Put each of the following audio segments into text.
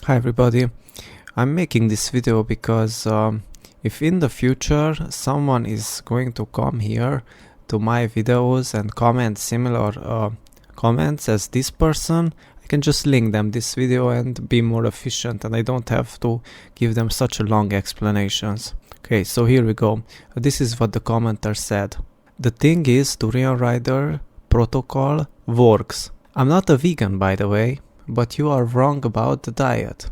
Hi everybody, I'm making this video because if in the future someone is going to come here to my videos and comment similar comments as this person, I can just link them this video and be more efficient, and I don't have to give them such a long explanations. Okay, so here we go. This is what the commenter said. The thing is, Durian Rider protocol works. I'm not a vegan, by the way, but you are wrong about the diet.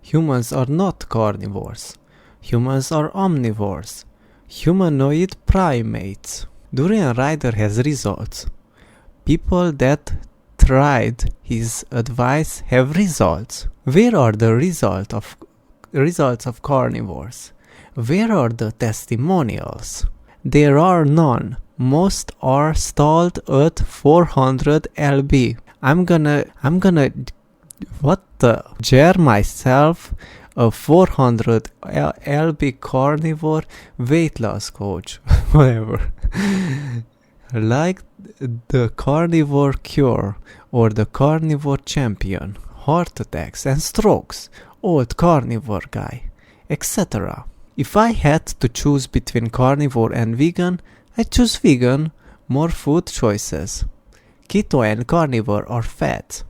Humans are not carnivores. Humans are omnivores. Humanoid primates. Durian Rider has results. People that tried his advice have results. Where are the results of carnivores? Where are the testimonials? There are none. Most are stalled at 400 lb. I'm gonna jar myself a 400 lb carnivore weight loss coach, whatever. Like the carnivore cure or the carnivore champion, heart attacks and strokes, old carnivore guy, etc. If I had to choose between carnivore and vegan, I choose vegan. More food choices. Keto and carnivore are fat.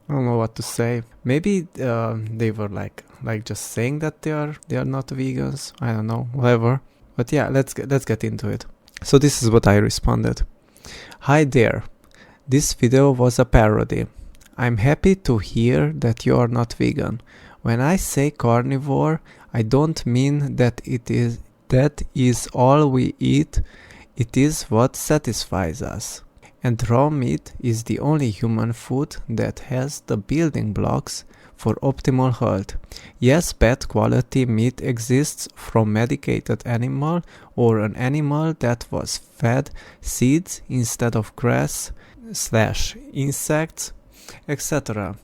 I don't know what to say. Maybe they were like just saying that they are not vegans. I don't know, whatever. But yeah, let's get into it. So this is what I responded. Hi there. This video was a parody. I'm happy to hear that you are not vegan. When I say carnivore, I don't mean that that is all we eat. It is what satisfies us. And raw meat is the only human food that has the building blocks for optimal health. Yes, bad quality meat exists from medicated animal or an animal that was fed seeds instead of grass / insects, etc.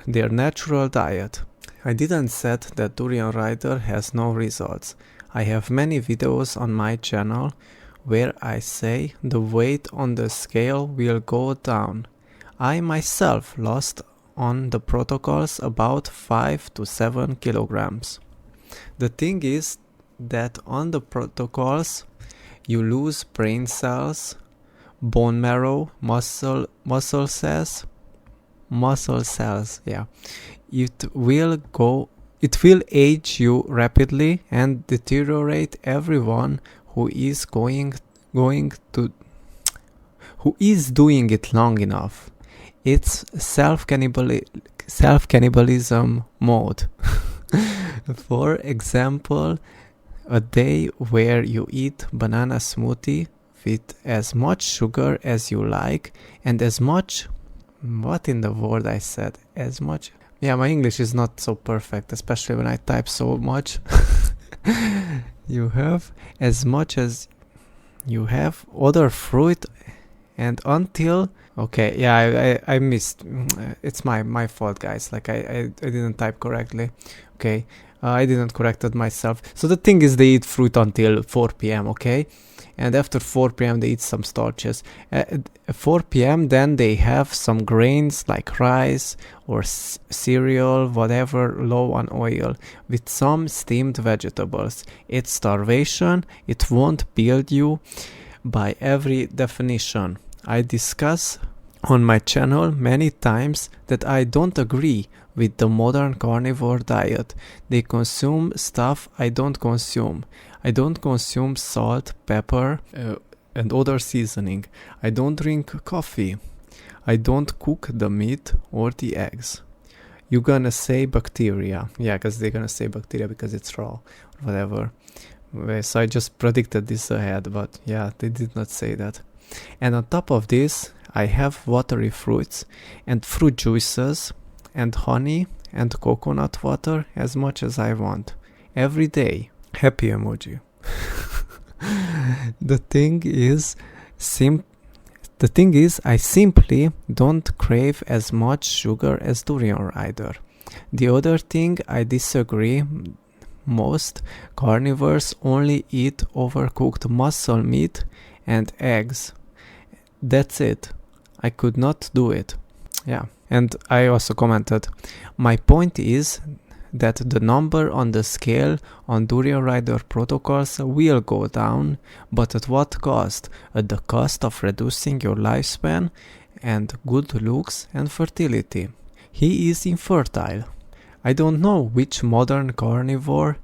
Their natural diet. I didn't said that Durian Rider has no results. I have many videos on my channel where I say the weight on the scale will go down. I myself lost on the protocols about 5 to 7 kilograms. The thing is that on the protocols you lose brain cells, bone marrow, muscle cells, yeah. It will age you rapidly and deteriorate everyone who is doing it long enough. It's self-cannibalism mode. For example, a day where you eat banana smoothie with as much sugar as you like and as much... What in the world I said? As much... Yeah, my English is not so perfect, especially when I type so much. You have as much as you have other fruit and until... Okay, yeah, I missed. It's my fault, guys. Like I didn't type correctly. Okay, I didn't correct it myself. So the thing is, they eat fruit until 4 p.m. Okay, and after 4 p.m. they eat some starches. At 4 p.m. then they have some grains like rice or cereal, whatever, low on oil, with some steamed vegetables. It's starvation. It won't build you by every definition. I discuss on my channel many times that I don't agree with the modern carnivore diet. They consume stuff I don't consume. I don't consume salt, pepper, and other seasoning. I don't drink coffee. I don't cook the meat or the eggs. You're gonna say bacteria. Yeah, because they're gonna say bacteria because it's raw, or whatever. So I just predicted this ahead, but yeah, they did not say that. And on top of this, I have watery fruits and fruit juices and honey and coconut water as much as I want. Every day. Happy emoji. The thing is, I simply don't crave as much sugar as Durian Rider. The other thing I disagree, most carnivores only eat overcooked muscle meat and eggs. That's it. I could not do it. Yeah. And I also commented, my point is that the number on the scale on Durian Rider protocols will go down, but at what cost? At the cost of reducing your lifespan and good looks and fertility. He is infertile. I don't know which modern carnivore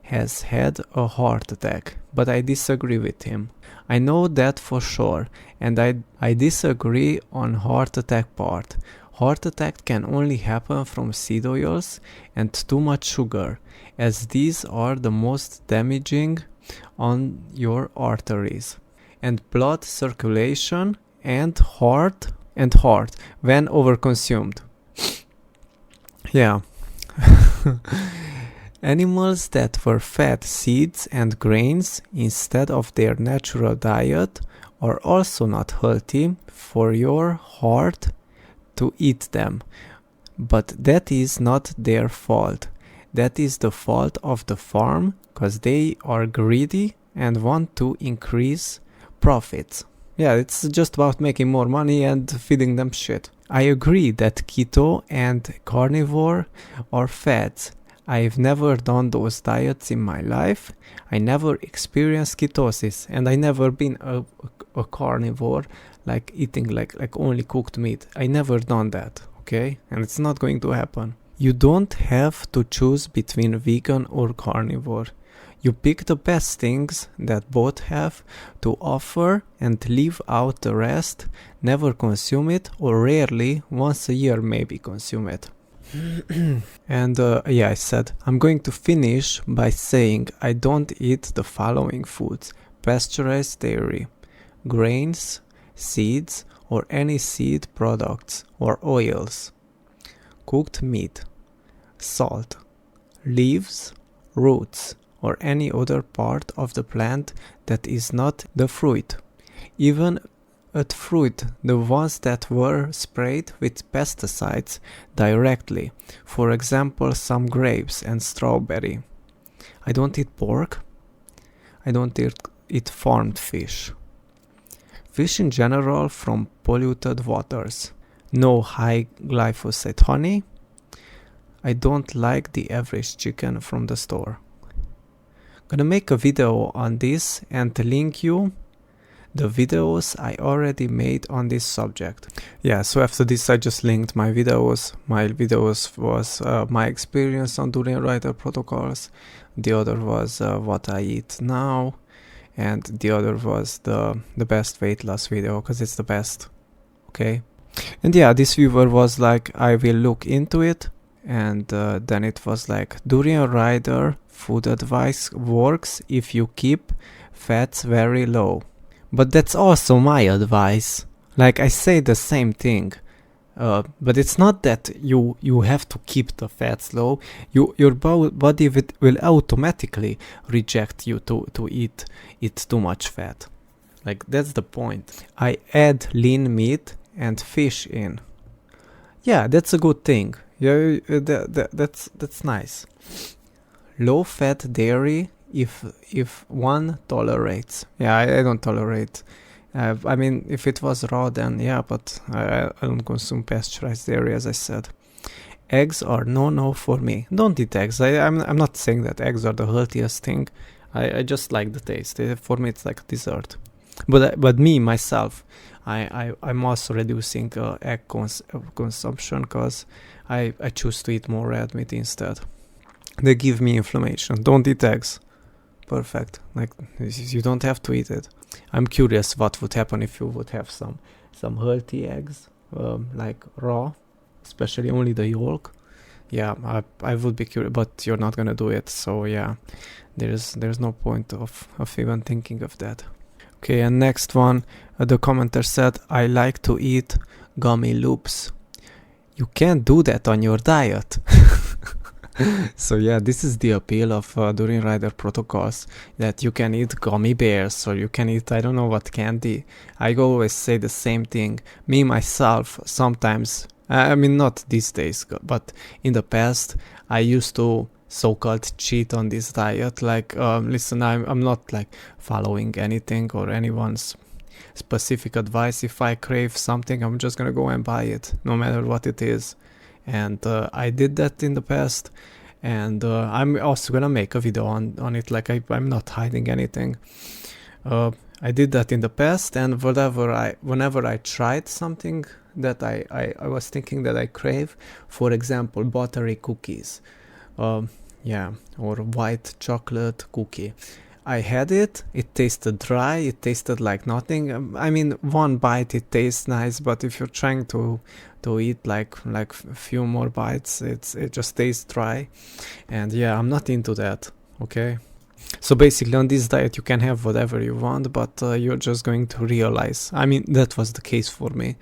has had a heart attack, but I disagree with him. I know that for sure, and I disagree on heart attack part. Heart attack can only happen from seed oils and too much sugar, as these are the most damaging on your arteries and blood circulation and heart when overconsumed. Yeah. Animals that were fed seeds and grains instead of their natural diet are also not healthy for your heart to eat them. But that is not their fault. That is the fault of the farm, because they are greedy and want to increase profits. Yeah, it's just about making more money and feeding them shit. I agree that keto and carnivore are fads. I've never done those diets in my life. I never experienced ketosis, and I never been a carnivore, like eating like only cooked meat. I never done that, okay? And it's not going to happen. You don't have to choose between vegan or carnivore. You pick the best things that both have to offer and leave out the rest. Never consume it, or rarely, once a year maybe consume it. And I said, I'm going to finish by saying I don't eat the following foods: pasteurized dairy, grains, seeds, or any seed products or oils, cooked meat, salt, leaves, roots, or any other part of the plant that is not the fruit. Even at fruit, the ones that were sprayed with pesticides directly. For example, some grapes and strawberry. I don't eat pork. I don't eat farmed fish. Fish in general from polluted waters. No high glyphosate honey. I don't like the average chicken from the store. Gonna make a video on this and link you the videos I already made on this subject. Yeah, so after this I just linked my videos. My videos was my experience on Durian Rider protocols. The other was what I eat now. And the other was the best weight loss video, because it's the best. Okay? And yeah, this viewer was like, I will look into it. And then it was like, Durian Rider food advice works if you keep fats very low. But that's also my advice. Like, I say the same thing. But it's not that you have to keep the fats low. Your body will automatically reject you to eat too much fat. Like, that's the point. I add lean meat and fish in. Yeah, that's a good thing. Yeah, that's nice. Low fat dairy if one tolerates. Yeah, I don't tolerate. I mean, if it was raw, then yeah, but I don't consume pasteurized dairy, as I said. Eggs are no for me. Don't eat eggs. I'm not saying that eggs are the healthiest thing. I just like the taste. For me, it's like a dessert. But me myself, I'm also reducing egg consumption, because I choose to eat more red meat instead. They give me inflammation. Don't eat eggs. Perfect. Like, you don't have to eat it. I'm curious what would happen if you would have some healthy eggs, like raw, especially only the yolk. Yeah, I would be curious, but you're not gonna do it. So yeah, there's no point of even thinking of that. Okay, and next one, the commenter said, I like to eat gummy loops. You can't do that on your diet. So yeah, this is the appeal of Durian Rider protocols, that you can eat gummy bears, or you can eat I don't know what candy. I always say the same thing. Me myself, sometimes, I mean not these days, but in the past, I used to so-called cheat on this diet. Like, listen, I'm not like following anything or anyone's specific advice. If I crave something, I'm just gonna go and buy it, no matter what it is. And I did that in the past, and I'm also gonna make a video on it. Like I'm not hiding anything. I did that in the past, and whenever I tried something that I was thinking that I crave, for example, buttery cookies, yeah, or white chocolate cookie. I had it, it tasted dry, it tasted like nothing. I mean, one bite it tastes nice, but if you're trying to eat like a few more bites, it just tastes dry. And yeah, I'm not into that, okay? So basically on this diet you can have whatever you want, but you're just going to realize, I mean, that was the case for me.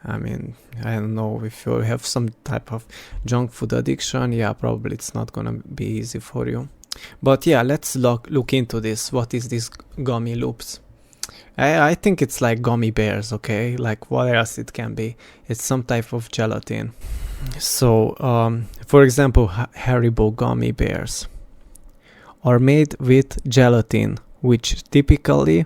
I mean, I don't know, if you have some type of junk food addiction, yeah, probably it's not gonna be easy for you. But yeah, let's look into this. What is this gummy loops? I think it's like gummy bears, okay? Like what else it can be? It's some type of gelatin. So, for example, Haribo gummy bears are made with gelatin, which typically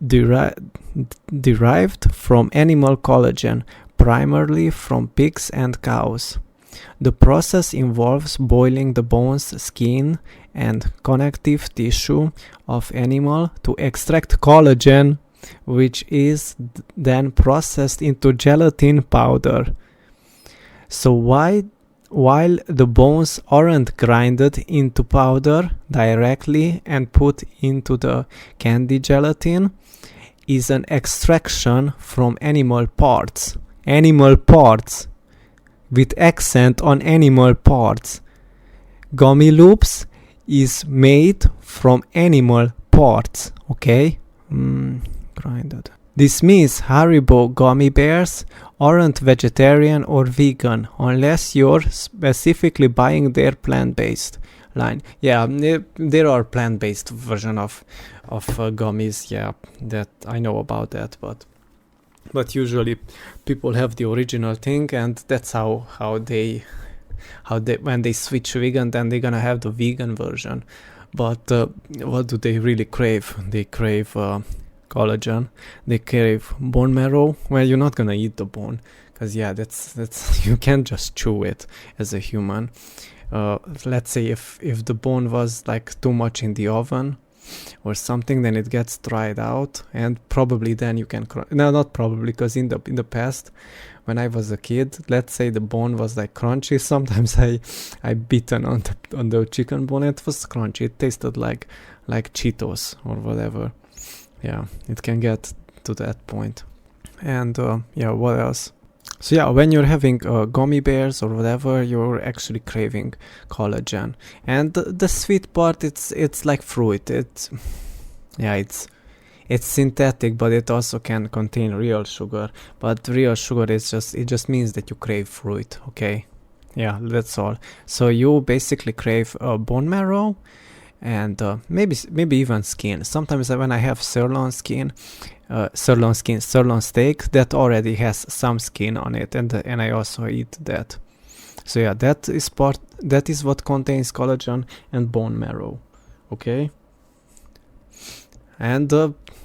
derived from animal collagen, primarily from pigs and cows. The process involves boiling the bones, skin, and connective tissue of animal to extract collagen, which is then processed into gelatin powder. So while the bones aren't grinded into powder directly and put into the candy gelatin, is an extraction from animal parts. Animal parts! With accent on animal parts. Gummy loops is made from animal parts, okay? Grinded. This means Haribo gummy bears aren't vegetarian or vegan unless you're specifically buying their plant-based line. Yeah, there are plant-based version of gummies, yeah, that I know about that, but usually people have the original thing, and that's how they when they switch vegan, then they're gonna have the vegan version. But what do they really crave? They crave collagen, they crave bone marrow. Well, you're not gonna eat the bone, because yeah, that's you can't just chew it as a human. Let's say if the bone was like too much in the oven or something, then it gets dried out, and probably then you can no, not probably, because in the past when I was a kid, let's say the bone was like crunchy. Sometimes I bitten on the chicken bone, it was crunchy, it tasted like Cheetos or whatever. Yeah, it can get to that point. And yeah, what else? So yeah, when you're having gummy bears or whatever, you're actually craving collagen. And the sweet part, it's like fruit. It's synthetic, but it also can contain real sugar. But real sugar is just means that you crave fruit. Okay, yeah, that's all. So you basically crave bone marrow, and maybe even skin. Sometimes when I have sirloin steak that already has some skin on it, and I also eat that. So yeah, that is what contains collagen and bone marrow. Okay, and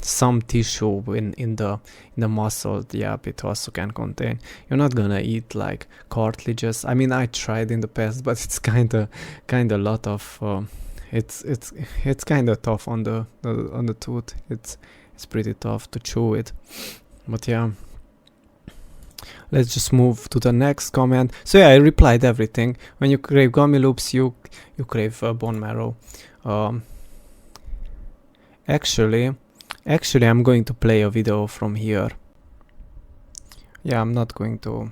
some tissue in the muscle, yeah, it also can contain. You're not gonna eat like cartilages. I mean, I tried in the past, but it's kind of lot of it's kind of tough on the tooth. It's pretty tough to chew it. But yeah, let's just move to the next comment. So yeah, I replied everything. When you crave gummy loops, you crave bone marrow. Actually, I'm going to play a video from here. Yeah, I'm not going to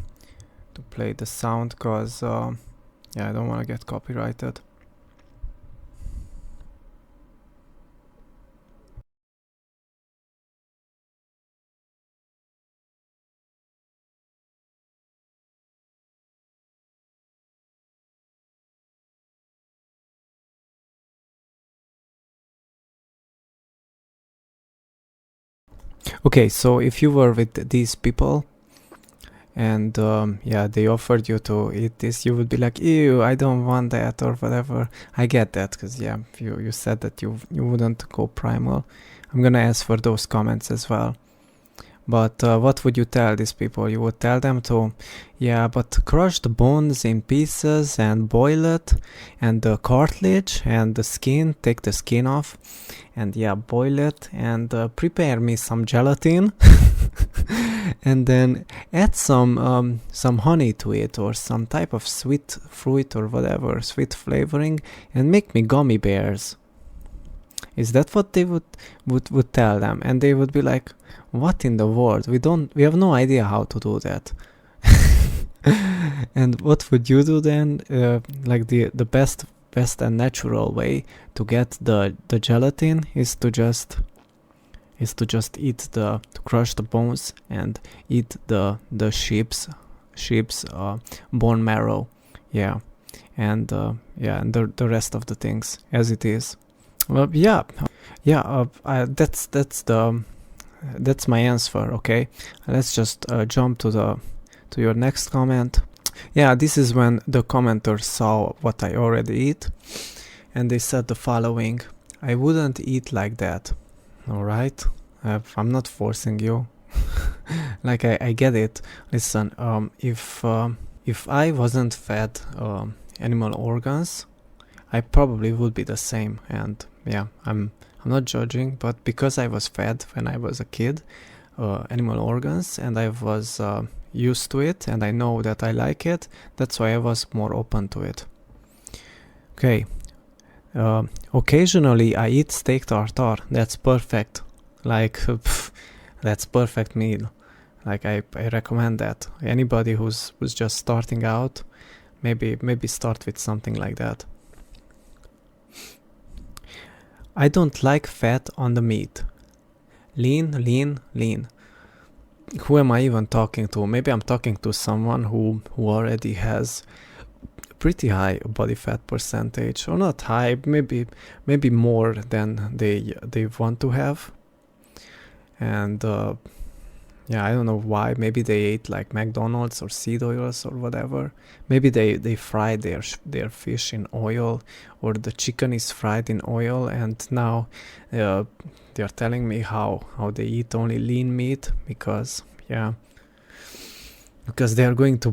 play the sound, because yeah, I don't want to get copyrighted. Okay, so if you were with these people, and yeah, they offered you to eat this, you would be like, ew, I don't want that, or whatever. I get that, because yeah, you said that you wouldn't go primal. I'm gonna ask for those comments as well. But what would you tell these people? You would tell them to, yeah, but crush the bones in pieces and boil it, and the cartilage and the skin, take the skin off, and yeah, boil it, and prepare me some gelatin, and then add some honey to it, or some type of sweet fruit or whatever, sweet flavoring, and make me gummy bears. Is that what they would tell them? And they would be like, what in the world? We have no idea how to do that. And what would you do then? Like the best and natural way to get the gelatin is to just to crush the bones and eat the sheep's bone marrow. Yeah. And yeah, and the rest of the things as it is. Well, yeah, that's my answer. Okay, let's just jump to your next comment. Yeah, this is when the commenter saw what I already eat, and they said the following: I wouldn't eat like that. All right, I'm not forcing you. Like I get it. Listen, if I wasn't fed animal organs, I probably would be the same. And yeah, I'm not judging, but because I was fed when I was a kid animal organs, and I was used to it, and I know that I like it, that's why I was more open to it. Okay, occasionally I eat steak tartare. That's perfect. Like that's perfect meal. Like I recommend that. Anybody who's just starting out, maybe start with something like that. I don't like fat on the meat. Lean. Who am I even talking to? Maybe I'm talking to someone who already has pretty high body fat percentage, or not high, maybe more than they want to have. And yeah, I don't know why. Maybe they ate like McDonald's or seed oils or whatever. Maybe they fry their fish in oil, or the chicken is fried in oil, and now they're telling me how they eat only lean meat because they are going to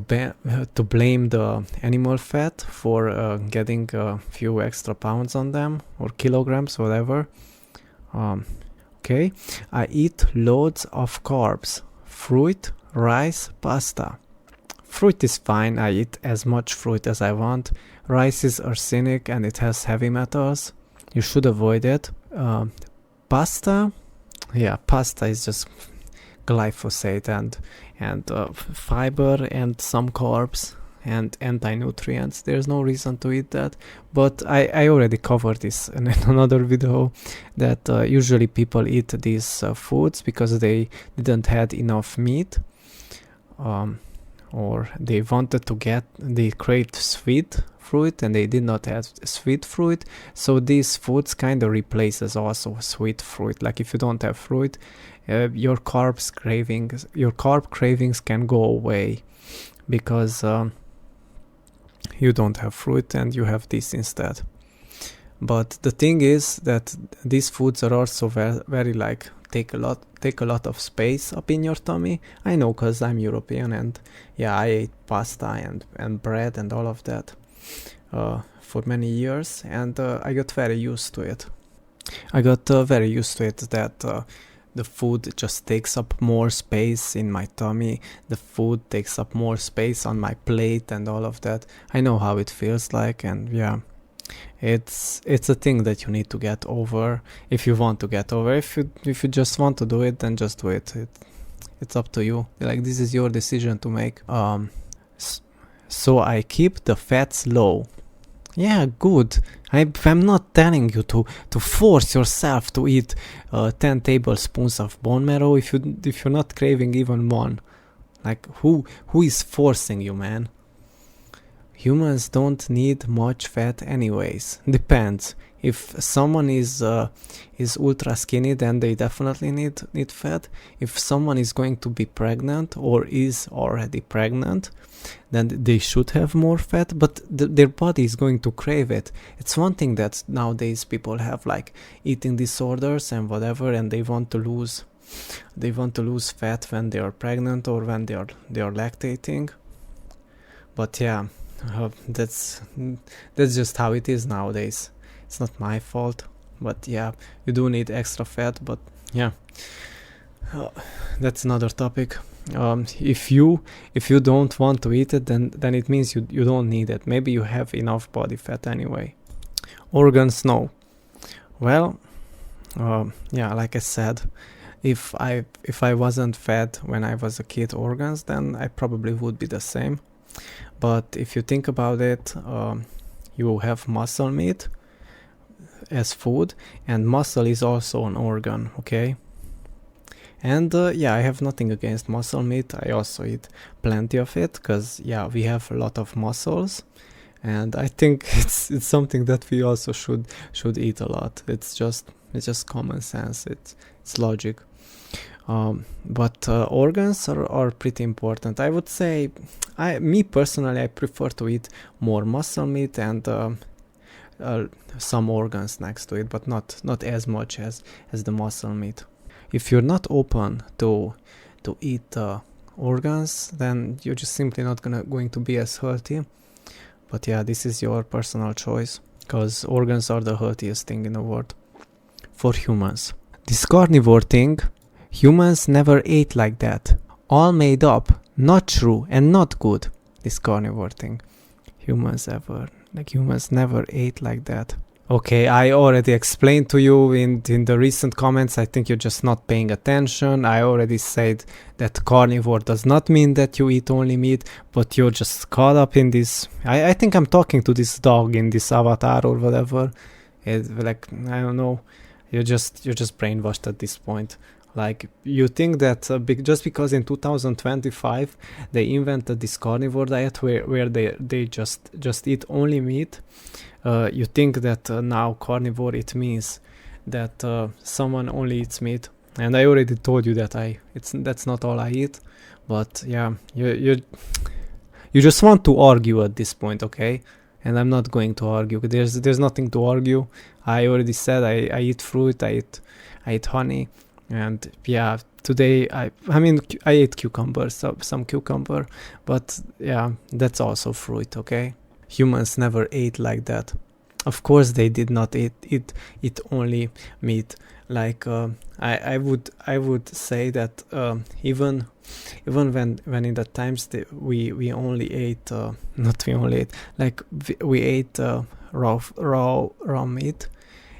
blame the animal fat for getting a few extra pounds on them, or kilograms, whatever. Okay, I eat loads of carbs. Fruit, rice, pasta. Fruit is fine, I eat as much fruit as I want. Rice is arsenic and it has heavy metals. You should avoid it. Pasta? Yeah, pasta is just glyphosate and fiber and some carbs and anti-nutrients. There's no reason to eat that, but I already covered this in another video, that usually people eat these foods because they didn't had enough meat, or they craved sweet fruit and they did not have sweet fruit, so these foods kind of replaces also sweet fruit. Like if you don't have fruit, your carb cravings can go away because you don't have fruit and you have this instead. But the thing is that these foods are also very like take a lot of space up in your tummy. I know, because I'm European, and yeah, I ate pasta and bread and all of that for many years, and I got very used to it. That the food just takes up more space in my tummy. The food takes up more space on my plate and all of that. I know how it feels like, and yeah, it's a thing that you need to get over if you want to get over. If you just want to do it, then just do it. It's up to you. Like, this is your decision to make. So I keep the fats low. Yeah, good. I'm not telling you to force yourself to eat 10 tablespoons of bone marrow if you're not craving even one. Like, who is forcing you, man? Humans don't need much fat anyways. Depends. If someone is ultra skinny, then they definitely need fat. If someone is going to be pregnant or is already pregnant, then they should have more fat, but their body is going to crave it. It's one thing that nowadays people have like eating disorders and whatever, and they want to lose fat when they are pregnant or when they are lactating. But yeah, that's just how it is nowadays. It's not my fault, but yeah, you do need extra fat. But yeah, that's another topic. If you don't want to eat it, then it means you don't need it. Maybe you have enough body fat anyway. Organs, no. Well, yeah, like I said, if I wasn't fed when I was a kid, organs, then I probably would be the same. But if you think about it, you have muscle meat as food, and muscle is also an organ, okay? And yeah, I have nothing against muscle meat. I also eat plenty of it because yeah, we have a lot of muscles, and I think it's something that we also should eat a lot. It's just common sense. It's logic. But organs are pretty important. I would say, me personally, I prefer to eat more muscle meat and some organs next to it, but not as much as the muscle meat. If you're not open to eat organs, then you're just simply not going to be as healthy. But yeah, this is your personal choice, because organs are the healthiest thing in the world for humans. This carnivore thing, humans never ate like that. All made up, not true and not good. This carnivore thing, humans never ate like that. Okay, I already explained to you in the recent comments. I think you're just not paying attention. I already said that carnivore does not mean that you eat only meat, but you're just caught up in this. I think I'm talking to this dog in this avatar or whatever. It's like, I don't know. You're just brainwashed at this point. Like, you think that just because in 2025 they invented this carnivore diet where they just eat only meat, you think that now carnivore, it means that someone only eats meat. And I already told you that that's not all I eat. But yeah, you just want to argue at this point, okay? And I'm not going to argue. There's nothing to argue. I already said I eat fruit, I eat honey. And yeah, today I ate cucumbers, some cucumber, but yeah, that's also fruit, okay? Humans never ate like that. Of course they did not eat only meat. Like I would say that even when in the times we only ate we ate raw meat,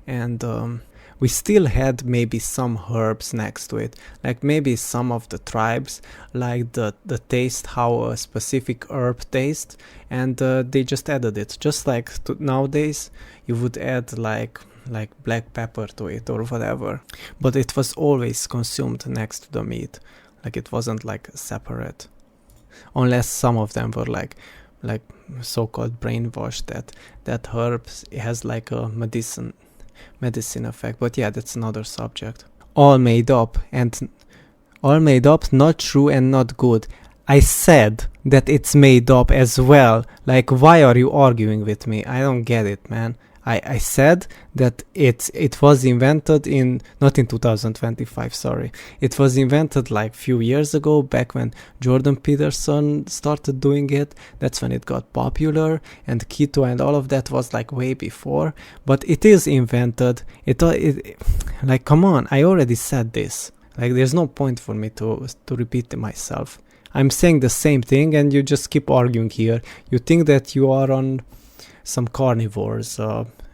and we still had maybe some herbs next to it. Like maybe some of the tribes like the taste, how a specific herb tastes, and they just added it. Just like nowadays you would add like black pepper to it or whatever. But it was always consumed next to the meat. Like it wasn't like separate. Unless some of them were like so-called brainwashed that herbs has like a medicine effect. But yeah, that's another subject. All made up, not true and not good. I said that it's made up as well. Like, why are you arguing with me? I don't get it, man. I said that it was invented not in 2025, sorry. It was invented like few years ago, back when Jordan Peterson started doing it. That's when it got popular, and keto and all of that was like way before. But it is invented. It like, come on, I already said this. Like, there's no point for me to repeat myself. I'm saying the same thing and you just keep arguing here. You think that you are on some carnivores,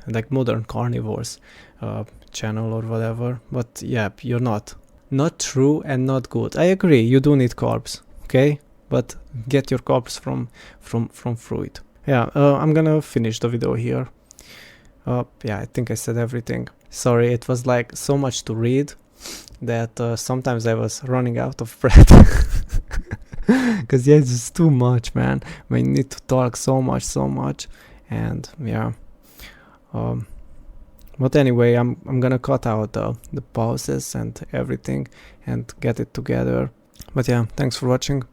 like modern carnivores channel or whatever, but yeah, you're not true and not good. I agree, you do need carbs, okay, but get your carbs from fruit. Yeah, I'm gonna finish the video here. Yeah, I think I said everything. Sorry, it was like so much to read that sometimes I was running out of breath. Because yeah, it's just too much, man. We need to talk so much, and yeah. But anyway, I'm gonna cut out the pauses and everything and get it together. But yeah, thanks for watching.